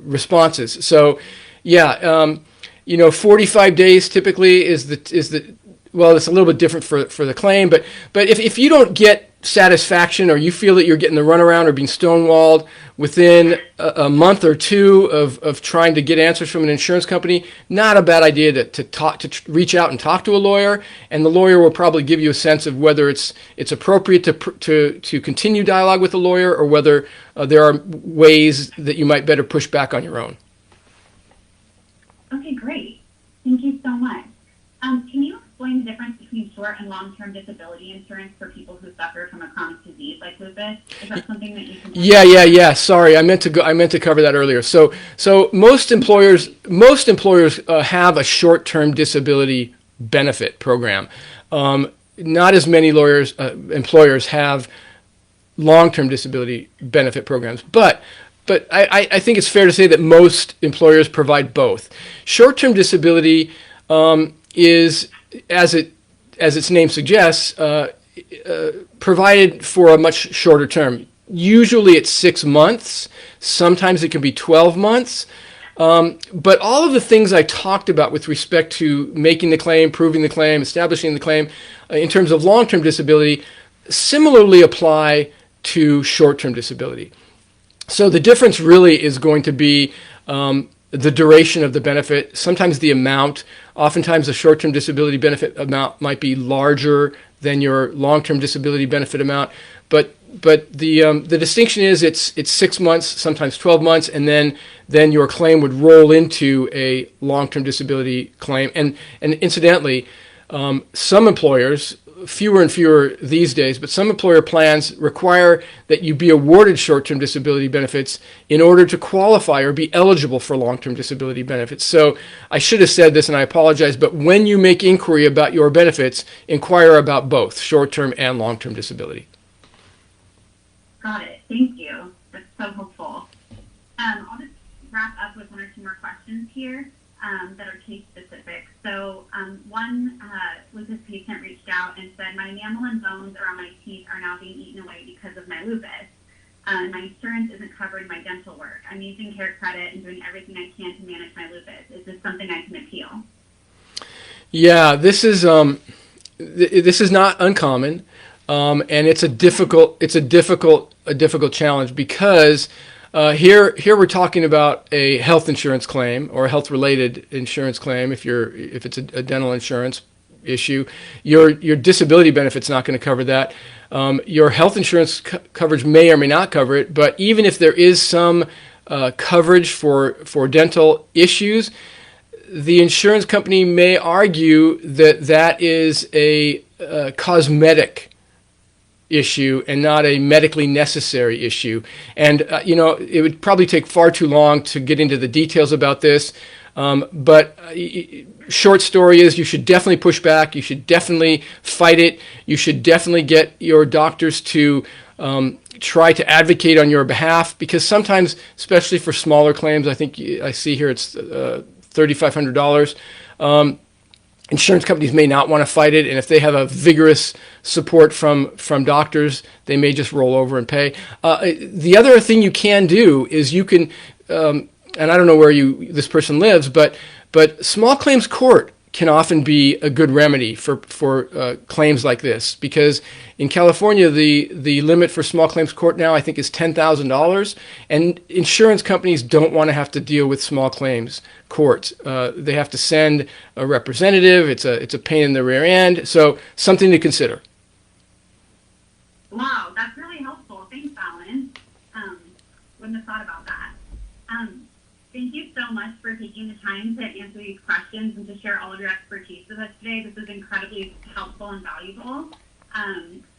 Speaker 1: responses. So, yeah, 45 days typically is the well, it's a little bit different for the claim, but if you don't get satisfaction or you feel that you're getting the runaround or being stonewalled within a month or two of trying to get answers from an insurance company, not a bad idea to reach out and talk to a lawyer, and the lawyer will probably give you a sense of whether it's appropriate to continue dialogue with the lawyer or whether there are ways that you might better push back on your own.
Speaker 2: Okay, great. Thank you so much. Can you explain the difference between short and long-term disability insurance for people who suffer from a chronic disease like lupus? Is that something that you can?
Speaker 1: Yeah. Sorry, I meant to cover that earlier. So most employers have a short-term disability benefit program. Not as many employers have long-term disability benefit programs, but I think it's fair to say that most employers provide both. Short-term disability is, as its name suggests, provided for a much shorter term. Usually it's 6 months. Sometimes it can be 12 months. But all of the things I talked about with respect to making the claim, proving the claim, establishing the claim, in terms of long-term disability, similarly apply to short-term disability. So the difference really is going to be the duration of the benefit, sometimes the amount. Oftentimes the short-term disability benefit amount might be larger than your long-term disability benefit amount. But the distinction is it's 6 months, sometimes 12 months, and then your claim would roll into a long-term disability claim. And incidentally, some employers, fewer and fewer these days, but some employer plans require that you be awarded short-term disability benefits in order to qualify or be eligible for long-term disability benefits. So I should have said this, and I apologize, but when you make inquiry about your benefits, inquire about both short-term and long-term disability.
Speaker 2: Got it. Thank you. That's so helpful. I'll just wrap up with one or two more questions here that are case specific. So one lupus patient reached out and said, my enamel and bones around my teeth are now being eaten away because of my lupus. My insurance isn't covering my dental work. I'm using care credit and doing everything I can to manage my lupus. Is this something I can appeal?
Speaker 1: Yeah, this is not uncommon, and it's a difficult challenge because here we're talking about a health insurance claim or a health-related insurance claim. If it's a dental insurance issue, your disability benefit's not going to cover that. Your health insurance coverage may or may not cover it, but even if there is some coverage for dental issues, the insurance company may argue that that is a cosmetic issue and not a medically necessary issue. And, it would probably take far too long to get into the details about this. But short story is you should definitely push back. You should definitely fight it. You should definitely get your doctors to try to advocate on your behalf, because sometimes, especially for smaller claims, I think I see here it's $3,500. Insurance companies may not want to fight it, and if they have a vigorous support from doctors, they may just roll over and pay. The other thing you can do is you can, and I don't know where this person lives, but small claims court can often be a good remedy for claims like this, because in California the limit for small claims court now I think is $10,000, and insurance companies don't want to have to deal with small claims courts. They have to send a representative. It's a pain in the rear end. So something to consider.
Speaker 2: Wow, that's really helpful. Thanks, Alan. Wouldn't have thought about that. Thank you so much for taking the time to answer these questions and to share all of your expertise with us today. This is incredibly helpful and valuable.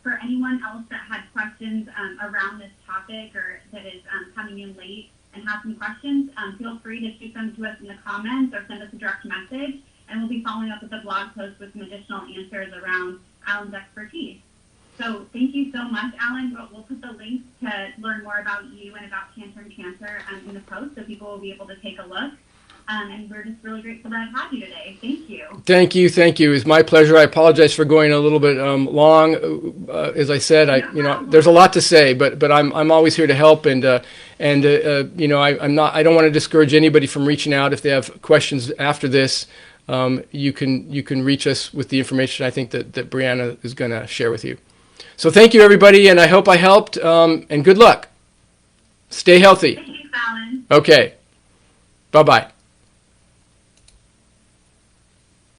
Speaker 2: For anyone else that had questions around this topic or that is coming in late and have some questions, feel free to shoot them to us in the comments or send us a direct message, and we'll be following up with a blog post with some additional answers around Alan's expertise. So thank you so much, Alan. We'll put the links to learn more about you and about Kantor Kantor in the post, so people will be able to take a look. And we're just really grateful to have had you today. Thank you. Thank
Speaker 1: you. It's my pleasure. I apologize for going a little bit long. As I said, there's a lot to say, but I'm always here to help, and I don't want to discourage anybody from reaching out if they have questions after this. You can reach us with the information I think that Brianna is going to share with you. So thank you, everybody, and I hope I helped, and good luck. Stay healthy.
Speaker 2: Thanks, Alan.
Speaker 1: Okay. Bye-bye.